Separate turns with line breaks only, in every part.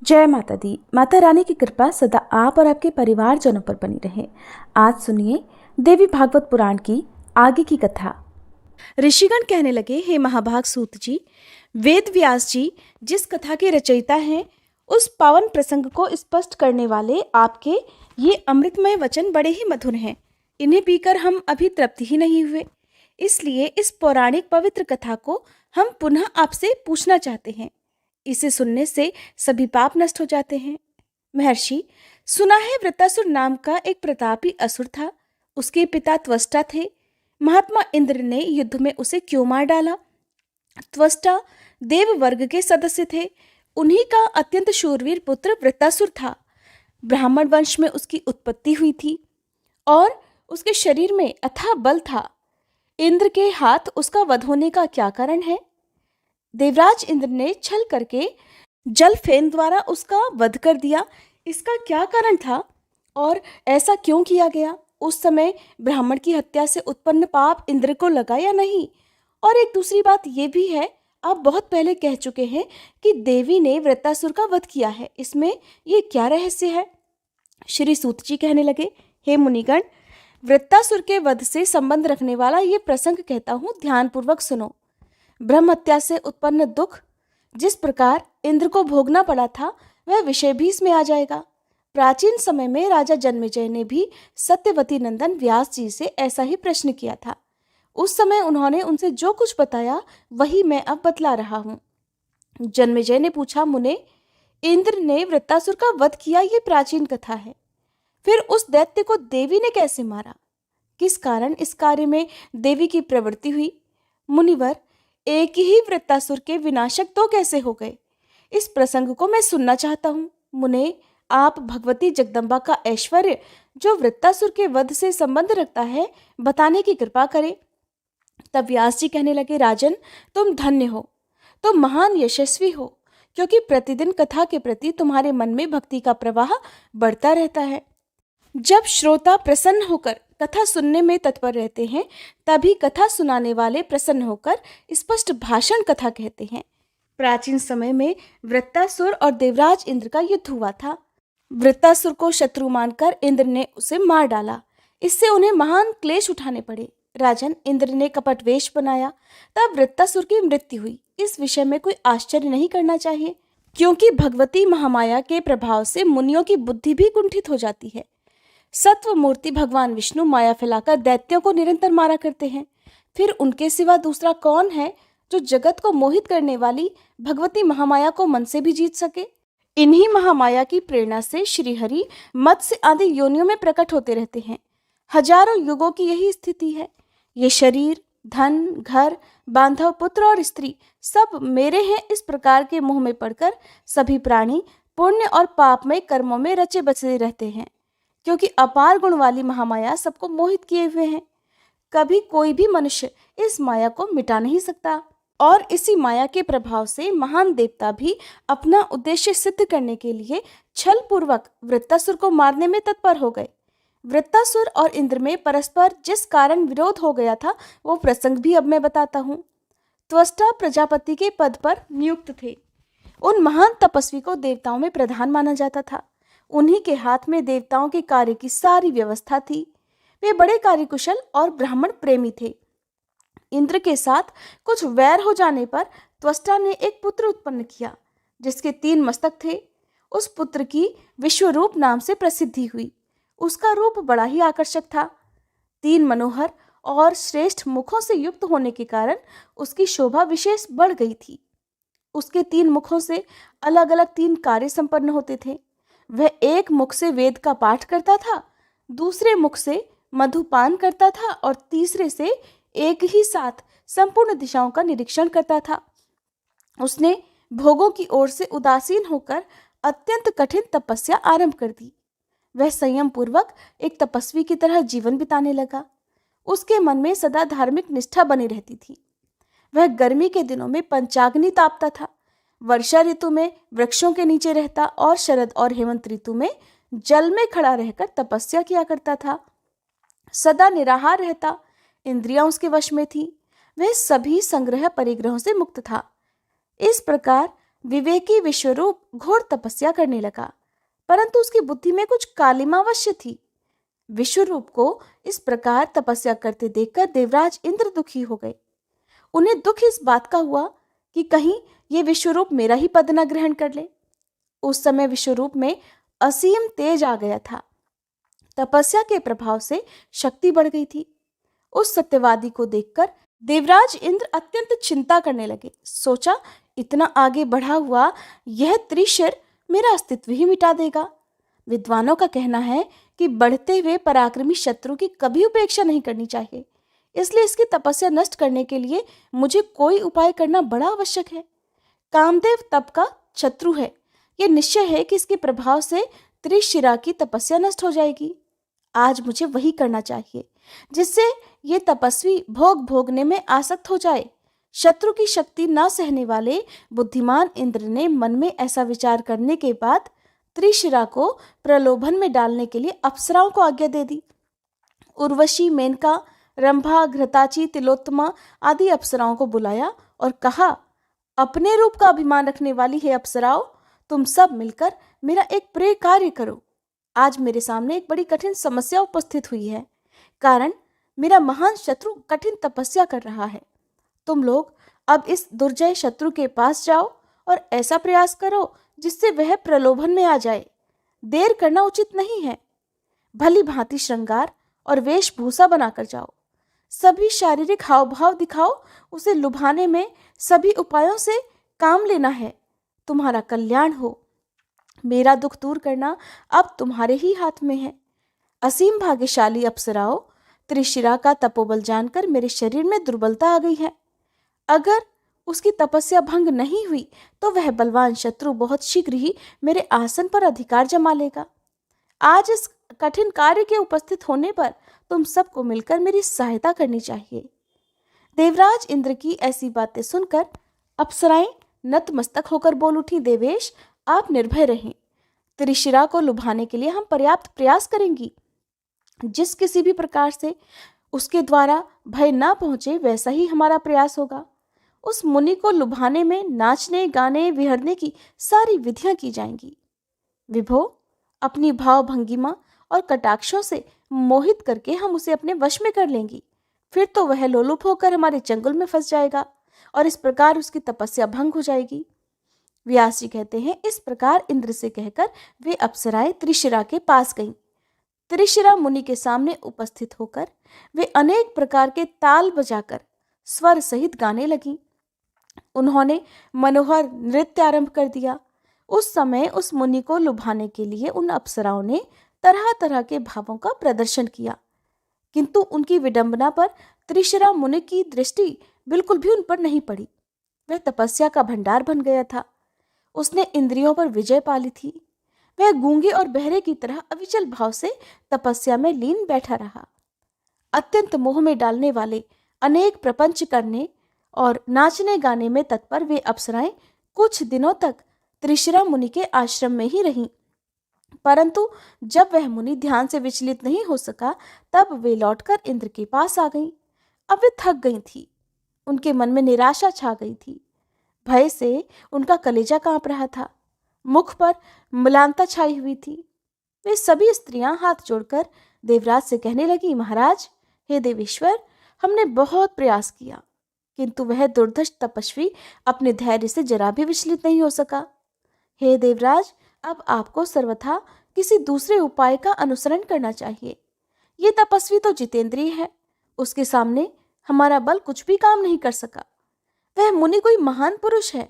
जय माता दी। माता रानी की कृपा सदा आप और आपके परिवारजनों पर बनी रहे। आज सुनिए देवी भागवत पुराण की आगे की कथा। ऋषिगण कहने लगे, हे महाभाग सूत जी, वेद व्यास जी जिस कथा के रचयिता हैं, उस पावन प्रसंग को स्पष्ट करने वाले आपके ये अमृतमय वचन बड़े ही मधुर हैं। इन्हें पीकर हम अभी तृप्त ही नहीं हुए, इसलिए इस पौराणिक पवित्र कथा को हम पुनः आपसे पूछना चाहते हैं। इसे सुनने से सभी पाप नष्ट हो जाते हैं। महर्षि, सुना है वृत्तासुर नाम का एक प्रतापी असुर था। उसके पिता त्वष्टा थे। महात्मा इंद्र ने युद्ध में उसे क्यों मार डाला? त्वष्टा देव वर्ग के सदस्य थे। उन्हीं का अत्यंत शूरवीर पुत्र वृत्तासुर था। ब्राह्मण वंश में उसकी उत्पत्ति हुई थी और उसके शरीर में अथाह बल था। इंद्र के हाथ उसका वध होने का क्या कारण है? देवराज इंद्र ने छल करके जल फेन द्वारा उसका वध कर दिया। इसका क्या कारण था और ऐसा क्यों किया गया? उस समय ब्राह्मण की हत्या से उत्पन्न पाप इंद्र को लगा या नहीं? और एक दूसरी बात यह भी है, आप बहुत पहले कह चुके हैं कि देवी ने वृत्तासुर का वध किया है। इसमें ये क्या रहस्य है? श्री सूत जी कहने लगे, हे मुनिगण, वृत्तासुर के वध से संबंध रखने वाला ये प्रसंग कहता हूँ, ध्यानपूर्वक सुनो। ब्रह्म हत्या से उत्पन्न दुख जिस प्रकार इंद्र को भोगना पड़ा था, वह विषय भी इसमें आ जाएगा। प्राचीन समय में राजा जन्मेजय ने भी सत्यवती नंदन व्यास जी से ऐसा ही प्रश्न किया था। उस समय उन्होंने उनसे जो कुछ बताया वही मैं अब बतला रहा हूँ। जन्मेजय ने पूछा, मुने, इंद्र ने वृत्तासुर का वध किया, ये प्राचीन कथा है। फिर उस दैत्य को देवी ने कैसे मारा? किस कारण इस कार्य में देवी की प्रवृत्ति हुई? मुनिवर, एक ही वृत्तासुर के विनाशक तो कैसे हो गए? इस प्रसंग को मैं सुनना चाहता हूँ। मुने, आप भगवती जगदम्बा का ऐश्वर्य जो वृत्तासुर के वध से संबंध रखता है, बताने की कृपा करें। तब व्यास जी कहने लगे, राजन, तुम धन्य हो, तुम महान यशस्वी हो, क्योंकि प्रतिदिन कथा के प्रति तुम्हारे मन में भक्ति का प्रवाह बढ़ता रहता है। जब श्रोता प्रसन्न होकर कथा सुनने में तत्पर रहते हैं, तभी कथा सुनाने वाले प्रसन्न होकर स्पष्ट भाषण कथा कहते हैं। प्राचीन समय में वृत्तासुर और देवराज इंद्र का युद्ध हुआ था। वृत्तासुर को शत्रु मानकर इंद्र ने उसे मार डाला। इससे उन्हें महान क्लेश उठाने पड़े। राजन, इंद्र ने कपट वेश बनाया, तब वृत्तासुर की मृत्यु हुई। इस विषय में कोई आश्चर्य नहीं करना चाहिए, क्योंकि भगवती महामाया के प्रभाव से मुनियों की बुद्धि भी कुंठित हो जाती है। सत्व मूर्ति भगवान विष्णु माया फैलाकर दैत्यों को निरंतर मारा करते हैं। फिर उनके सिवा दूसरा कौन है जो जगत को मोहित करने वाली भगवती महामाया को मन से भी जीत सके? इन्हीं महामाया की प्रेरणा से श्रीहरि मत्स्य आदि योनियों में प्रकट होते रहते हैं। हजारों युगों की यही स्थिति है। ये शरीर, धन, घर, बांधव, पुत्र और स्त्री सब मेरे हैं, इस प्रकार के मोह में पड़कर सभी प्राणी पुण्य और पापमय कर्मों में रचे बसे रहते हैं, क्योंकि अपार गुण वाली महामाया सबको मोहित किए हुए हैं। कभी कोई भी मनुष्य इस माया को मिटा नहीं सकता, और इसी माया के प्रभाव से महान देवता भी अपना उद्देश्य सिद्ध करने के लिए छल पूर्वक वृत्तासुर को मारने में तत्पर हो गए। वृत्तासुर और इंद्र में परस्पर जिस कारण विरोध हो गया था, वो प्रसंग भी अब मैं बताता हूँ। त्वष्टा प्रजापति के पद पर नियुक्त थे। उन महान तपस्वी को देवताओं में प्रधान माना जाता था। उन्हीं के हाथ में देवताओं के कार्य की सारी व्यवस्था थी। वे बड़े कार्यकुशल और ब्राह्मण प्रेमी थे। इंद्र के साथ कुछ वैर हो जाने पर त्वष्टा ने एक पुत्र उत्पन्न किया, जिसके 3 मस्तक थे। उस पुत्र की विश्वरूप नाम से प्रसिद्धि हुई। उसका रूप बड़ा ही आकर्षक था। 3 मनोहर और श्रेष्ठ मुखों से युक्त होने के कारण उसकी शोभा विशेष बढ़ गई थी। उसके 3 मुखों से अलग अलग 3 कार्य संपन्न होते थे। वह एक मुख से वेद का पाठ करता था, दूसरे मुख से मधुपान करता था और तीसरे से एक ही साथ संपूर्ण दिशाओं का निरीक्षण करता था। उसने भोगों की ओर से उदासीन होकर अत्यंत कठिन तपस्या आरंभ कर दी। वह संयम पूर्वक एक तपस्वी की तरह जीवन बिताने लगा। उसके मन में सदा धार्मिक निष्ठा बनी रहती थी। वह गर्मी के दिनों में पंचाग्नि तापता था, वर्षा ऋतु में वृक्षों के नीचे रहता और शरद और हेमंत ऋतु में जल में खड़ा रहकर तपस्या किया करता था। सदा निराहार रहता, इंद्रियां उसके वश में थी। वह सभी संग्रह परिग्रहों से मुक्त था। इस प्रकार विवेकी विश्वरूप घोर तपस्या करने लगा, परंतु उसकी बुद्धि में कुछ कालिमा अवश्य थी। विश्वरूप को इस प्रकार तपस्या करते देखकर देवराज इंद्र दुखी हो गए। उन्हें दुख इस बात का हुआ कि कहीं ये विश्वरूप मेरा ही पद न ग्रहण कर ले। उस समय विश्वरूप में असीम तेज आ गया था। तपस्या के प्रभाव से शक्ति बढ़ गई थी। उस सत्यवादी को देखकर देवराज इंद्र अत्यंत चिंता करने लगे। सोचा, इतना आगे बढ़ा हुआ यह त्रिशर मेरा अस्तित्व ही मिटा देगा। विद्वानों का कहना है कि बढ़ते हुए पराक्रमी शत्रु की कभी उपेक्षा नहीं करनी चाहिए, इसलिए इसकी तपस्या नष्ट करने के लिए मुझे कोई उपाय करना बड़ा आवश्यक है। कामदेव तप का शत्रु है। यह निश्चय है कि इसके प्रभाव से त्रिशिरा की तपस्या नष्ट हो जाएगी। आज मुझे वही करना चाहिए जिससे ये तपस्वी भोग भोगने में आसक्त हो जाए। शत्रु की शक्ति न सहने वाले बुद्धिमान इंद्र ने मन में ऐसा विचार करने के बाद त्रिशिरा को प्रलोभन में डालने के लिए अप्सराओं को आज्ञा दे दी। उर्वशी, मेनका, रंभा, घृताची, तिलोत्तमा आदि अप्सराओं को बुलाया और कहा, अपने रूप का अभिमान रखने वाली है अप्सराओं, तुम सब मिलकर मेरा एक प्रिय कार्य करो। आज मेरे सामने एक बड़ी कठिन समस्या उपस्थित हुई है, कारण मेरा महान शत्रु कठिन तपस्या कर रहा है। तुम लोग अब इस दुर्जय शत्रु के पास जाओ और ऐसा प्रयास करो जिससे वह प्रलोभन में आ जाए। देर करना उचित नहीं है। भली भांति श्रृंगार और वेशभूषा बनाकर जाओ। सभी शारीरिक हाव भाव दिखाओ। उसे लुभाने में सभी उपायों से काम लेना है। तुम्हारा कल्याण हो। मेरा दुख दूर करना अब तुम्हारे ही हाथ में है। असीम भाग्यशाली अप्सराओं, त्रिशिरा का तपोबल जानकर मेरे शरीर में दुर्बलता आ गई है। अगर उसकी तपस्या भंग नहीं हुई तो वह बलवान शत्रु बहुत शीघ्र ही मेरे आसन पर अधिकार जमा लेगा। आज इस कठिन कार्य के उपस्थित होने पर तुम सबको मिलकर मेरी सहायता करनी चाहिए। देवराज इंद्र की ऐसी बातें सुनकर अप्सराएं नतमस्तक होकर बोल उठी, देवेश, आप निर्भय रहें। त्रिशिरा को लुभाने के लिए हम पर्याप्त प्रयास करेंगी। जिस किसी भी प्रकार से उसके द्वारा भय ना पहुंचे वैसा ही हमारा प्रयास होगा। उस मुनि को लुभाने में नाचने, गाने, विहरने की सारी विधियां की जाएंगी। विभो, अपनी भाव भंगिमा और कटाक्षों से मोहित करके हम उसे अपने वश में कर लेंगी। फिर तो वह लोलुप होकर हमारे चंगुल में फंस जाएगा और इस प्रकार उसकी तपस्या भंग हो जाएगी। व्यास जी कहते हैं, इस प्रकार इंद्र से कहकर वे अप्सराएं त्रिशिरा के पास गईं। त्रिशिरा मुनि के सामने उपस्थित होकर वे अनेक प्रकार के ताल बजाकर स्वर सहित गाने लगीं। उन्होंने मनोहर नृत्य आरंभ कर दिया। उस समय उस मुनि को लुभाने के लिए उन अप्सराओं ने तरह तरह के भावों का प्रदर्शन किया, किंतु उनकी विडंबना पर त्रिशिरा मुनि की दृष्टि बिल्कुल भी उन पर नहीं पड़ी। वह तपस्या का भंडार बन गया था। उसने इंद्रियों पर विजय पा ली थी। वह गूंगे और बहरे की तरह अविचल भाव से तपस्या में लीन बैठा रहा। अत्यंत मोह में डालने वाले अनेक प्रपंच करने और नाचने गाने में तत्पर वे अप्सराएं कुछ दिनों तक त्रिशिरा मुनि के आश्रम में ही रहीं। परंतु जब वह मुनि ध्यान से विचलित नहीं हो सका तब वे लौटकर इंद्र के पास आ गईं। अब वे थक गई थी। उनके मन में निराशा छा गई थी। भय से उनका कलेजा कांप रहा था। मुख पर म्लानता छाई हुई थी। वे सभी स्त्रियां हाथ जोड़कर देवराज से कहने लगी, महाराज, हे देवेश्वर, हमने बहुत प्रयास किया, किंतु वह दुर्धर्ष तपस्वी अपने धैर्य से जरा भी विचलित नहीं हो सका। हे देवराज, अब आपको सर्वथा किसी दूसरे उपाय का अनुसरण करना चाहिए। ये तपस्वी तो जितेंद्रिय है, उसके सामने हमारा बल कुछ भी काम नहीं कर सका। वह मुनि कोई महान पुरुष है।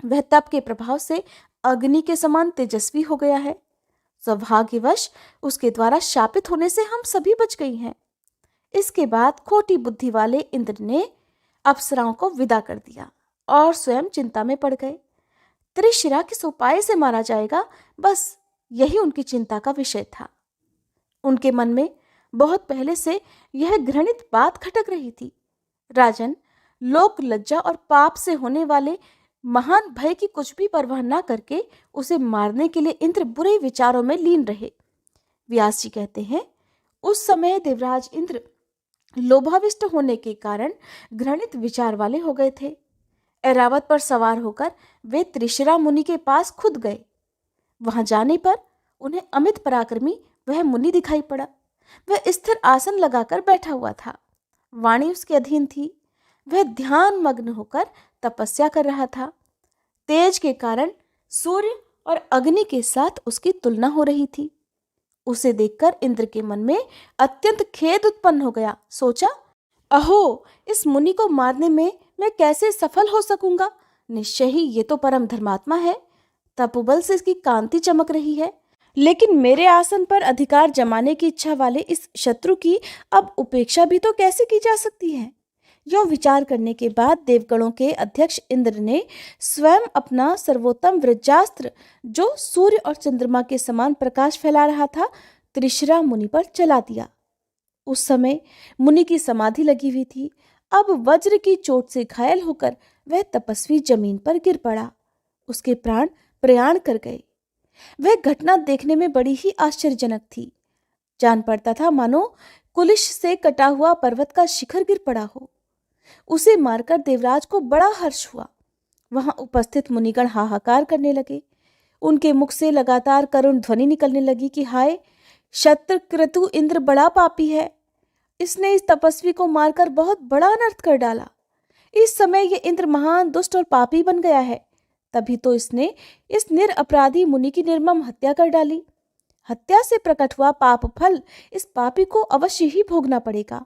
वह तप के प्रभाव से अग्नि के समान तेजस्वी हो गया है। सौभाग्यवश उसके द्वारा शापित होने से हम सभी बच गई हैं। इसके बाद खोटी बुद्धि वाले इंद्र ने अप्सराओं को विदा कर दिया और स्वयं चिंता में पड़ गए। त्रिशिरा किस उपाय से मारा जाएगा, बस यही उनकी चिंता का विषय था। उनके मन में बहुत पहले से यह घृणित बात खटक रही थी। राजन, लोक लज्जा और पाप से होने वाले महान भय की कुछ भी परवाह न करके उसे मारने के लिए इंद्र बुरे विचारों में लीन रहे। व्यास जी कहते हैं, उस समय देवराज इंद्र लोभाविष्ट होने के कारण घृणित विचार वाले हो गए थे। ऐरावत पर सवार होकर वे त्रिशिरा मुनि के पास खुद गए। वहां जाने पर उन्हें अमित पराक्रमी वह मुनि दिखाई पड़ा। वह स्थिर आसन लगाकर बैठा हुआ था। वाणी उसके अधीन थी। वह ध्यान मग्न होकर तपस्या कर रहा था। तेज के कारण सूर्य और अग्नि के साथ उसकी तुलना हो रही थी। उसे देखकर इंद्र के मन में अत्यंत खेद उत्पन्न हो गया। सोचा, अहो, इस मुनि को मारने में मैं कैसे सफल हो सकूंगा। निश्चय ही ये तो परम धर्मात्मा है। तपोबल से इसकी कांति चमक रही है। लेकिन मेरे आसन पर अधिकार जमाने की इच्छा वाले इस शत्रु की अब उपेक्षा भी तो कैसे की जा सकती है। यो विचार करने के बाद देवगणों के अध्यक्ष इंद्र ने स्वयं अपना सर्वोत्तम वज्रास्त्र, जो सूर्य और चंद्रमा के समान प्रकाश फैला रहा था, त्रिशिरा मुनि पर चला दिया। उस समय मुनि की समाधि लगी हुई थी। अब वज्र की चोट से घायल होकर वह तपस्वी जमीन पर गिर पड़ा। उसके प्राण प्रयाण कर गए। वह घटना देखने में बड़ी ही आश्चर्यजनक थी। जान पड़ता था मानो कुलिश से कटा हुआ पर्वत का शिखर गिर पड़ा हो। उसे मारकर देवराज को बड़ा हर्ष हुआ। वहां उपस्थित मुनिगण हाहाकार करने लगे। उनके मुख से लगातार करुण ध्वनि निकलने लगी कि हाय, शत्रक्रतु इंद्र बड़ा पापी है। इसने इस तपस्वी को मारकर बहुत बड़ा अनर्थ कर डाला। इस समय ये इंद्र महान दुष्ट और पापी बन गया है। तभी तो इसने इस निरपराधी मुनि की निर्मम हत्या कर डाली। हत्या से प्रकट हुआ पाप फल इस पापी को अवश्य ही भोगना पड़ेगा।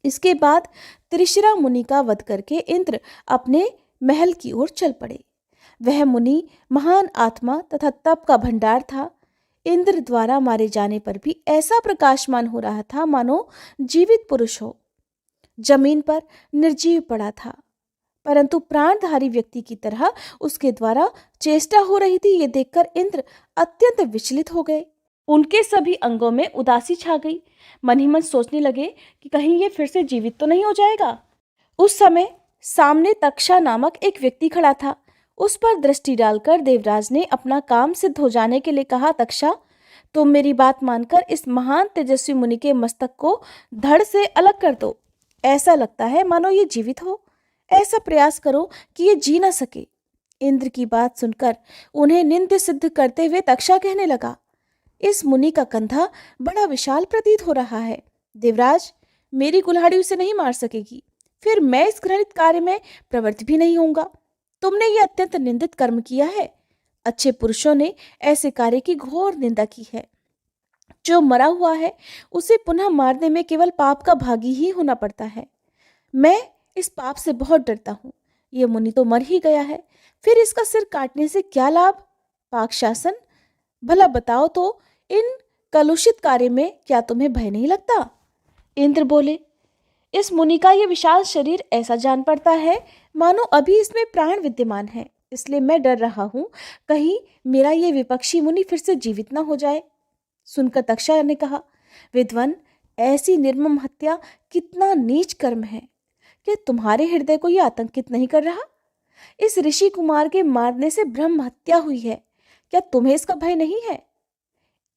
इसके बाद त्रिशिरा मुनि का वध करके इंद्र अपने महल की ओर चल पड़े। वह मुनि महान आत्मा तथा तप का भंडार था। इंद्र द्वारा मारे जाने पर भी ऐसा प्रकाशमान हो रहा था मानो जीवित पुरुष हो। जमीन पर निर्जीव पड़ा था, परंतु प्राणधारी व्यक्ति की तरह उसके द्वारा चेष्टा हो रही थी। ये देखकर इंद्र अत्यंत विचलित हो गए। उनके सभी अंगों में उदासी छा गई। मन ही मन सोचने लगे कि कहीं ये फिर से जीवित तो नहीं हो जाएगा। उस समय सामने तक्षा नामक एक व्यक्ति खड़ा था। उस पर दृष्टि डालकर देवराज ने अपना काम सिद्ध हो जाने के लिए कहा, तक्षा, तुम मेरी बात मानकर इस महान तेजस्वी मुनि के मस्तक को धड़ से अलग कर दो। ऐसा लगता है मानो ये जीवित हो। ऐसा प्रयास करो कि ये जी न सके। इंद्र की बात सुनकर उन्हें निंद्य सिद्ध करते हुए तक्षा कहने लगा, इस मुनि का कंधा बड़ा विशाल प्रतीत हो रहा है। देवराज, मेरी कुल्हाड़ी उसे नहीं मार सकेगी। फिर मैं इस घृणित कार्य में प्रवृत्त भी नहीं होऊंगा। तुमने ये अत्यंत निंदित कर्म किया है। अच्छे पुरुषों ने ऐसे कार्य की घोर निंदा की है। जो मरा हुआ है उसे पुनः मारने में केवल पाप का भागी ही होना पड़ता है। मैं इस पाप से बहुत डरता हूँ। ये मुनि तो मर ही गया है, फिर इसका सिर काटने से क्या लाभ। पाक शासन, भला बताओ तो इन कलुषित कार्य में क्या तुम्हें भय नहीं लगता। इंद्र बोले, इस मुनि का ये विशाल शरीर ऐसा जान पड़ता है मानो अभी इसमें प्राण विद्यमान है। इसलिए मैं डर रहा हूँ कहीं मेरा ये विपक्षी मुनि फिर से जीवित न हो जाए। सुनकर तक्षा ने कहा, विद्वान, ऐसी निर्मम हत्या कितना नीच कर्म है। क्या तुम्हारे हृदय को यह आतंकित नहीं कर रहा। इस ऋषि कुमार के मारने से ब्रह्म हत्या हुई है। क्या तुम्हें इसका भय नहीं है।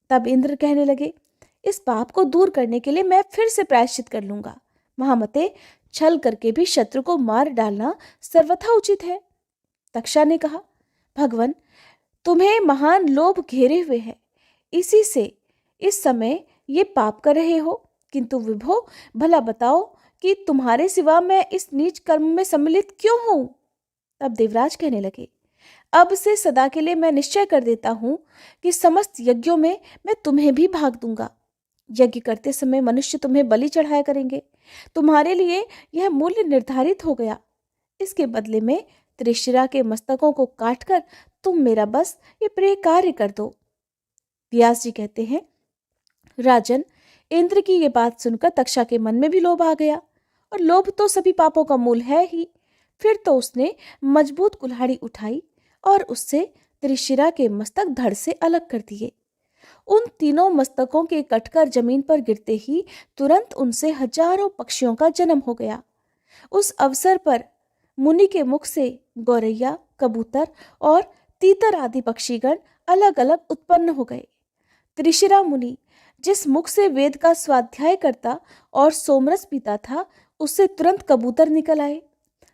तब इंद्र कहने लगे, इस पाप को दूर करने के लिए मैं फिर से प्रायश्चित कर लूंगा। महामते, छल करके भी शत्रु को मार डालना सर्वथा उचित है। तक्षा ने कहा, भगवान, तुम्हें महान लोभ घेरे हुए है, इसी से इस समय ये पाप कर रहे हो। किंतु विभो, भला बताओ कि तुम्हारे सिवा मैं इस नीच कर्म में सम्मिलित क्यों हूं। तब देवराज कहने लगे, अब से सदा के लिए मैं निश्चय कर देता हूं कि समस्त यज्ञों में मैं तुम्हें भी भाग दूंगा। यज्ञ करते समय मनुष्य तुम्हें बलि चढ़ाया करेंगे। तुम्हारे लिए यह मूल्य निर्धारित हो गया। इसके बदले में त्रिशिरा के मस्तकों को काटकर तुम मेरा बस ये प्रिय कार्य कर दो। व्यास जी कहते हैं, राजन, इंद्र की ये बात सुनकर तक्षा के मन में भी लोभ आ गया, और लोभ तो सभी पापों का मूल है ही। फिर तो उसने मजबूत कुल्हाड़ी उठाई और उससे त्रिशिरा के मस्तक धड़ से अलग कर दिए। उन तीनों मस्तकों के कटकर जमीन पर गिरते ही तुरंत उनसे हजारों पक्षियों का जन्म हो गया। उस अवसर पर मुनि के मुख से गौरैया, कबूतर और तीतर आदि पक्षीगण अलग अलग उत्पन्न हो गए। त्रिशिरा मुनि जिस मुख से वेद का स्वाध्याय करता और सोमरस पीता था, उससे तुरंत कबूतर निकल आए।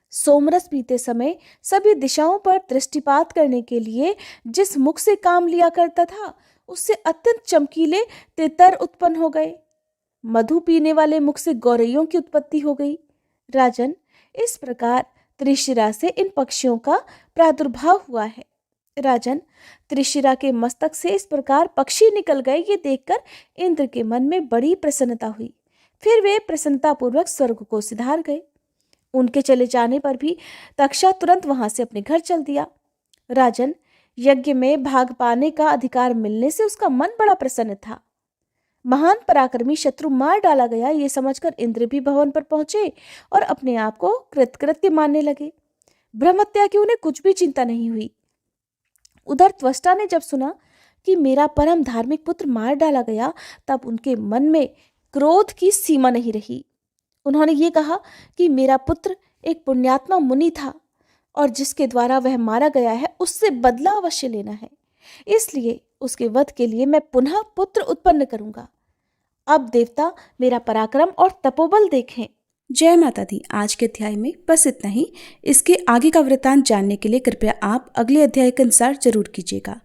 सोमरस पीते समय सभी दिशाओं पर दृष्टिपात करने के लिए जिस मुख से काम लिया करता था, उससे अत्यंत चमकीले तितर उत्पन्न हो गए। मधु पीने वाले मुख से गौरैयों की उत्पत्ति हो गई। राजन, इस प्रकार त्रिशिरा से इन पक्षियों का प्रादुर्भाव हुआ है। राजन, त्रिशिरा के मस्तक से इस प्रकार पक्षी निकल गए, ये देखकर इंद्र के मन में बड़ी प्रसन्नता हुई। फिर वे प्रसन्नतापूर्वक स्वर्ग को सिधार गए। उनके चले जाने पर भी तक्षा तुरंत वहां से अपने घर चल दिया। राजन, यज्ञ में भाग पाने का अधिकार मिलने से उसका मन बड़ा प्रसन्न था। महान पराक्रमी शत्रु मार डाला गया, ये समझकर इंद्र भी भवन पर पहुंचे और अपने आप को कृतकृत्य मानने लगे। ब्रह्महत्या की उन्हें कुछ भी चिंता नहीं हुई। उधर त्वष्टा ने जब सुना कि मेरा परम धार्मिक पुत्र मार डाला गया, तब उनके मन में क्रोध की सीमा नहीं रही। उन्होंने ये कहा कि मेरा पुत्र एक पुण्यात्मा मुनि था और जिसके द्वारा वह मारा गया है, उससे बदला अवश्य लेना है। इसलिए उसके वध के लिए मैं पुनः पुत्र उत्पन्न करूंगा। अब देवता मेरा पराक्रम और तपोबल देखें।
जय माता दी। आज के अध्याय में बस इतना ही। इसके आगे का वृत्तांत जानने के लिए कृपया आप अगले अध्याय के अनुसार जरूर कीजिएगा।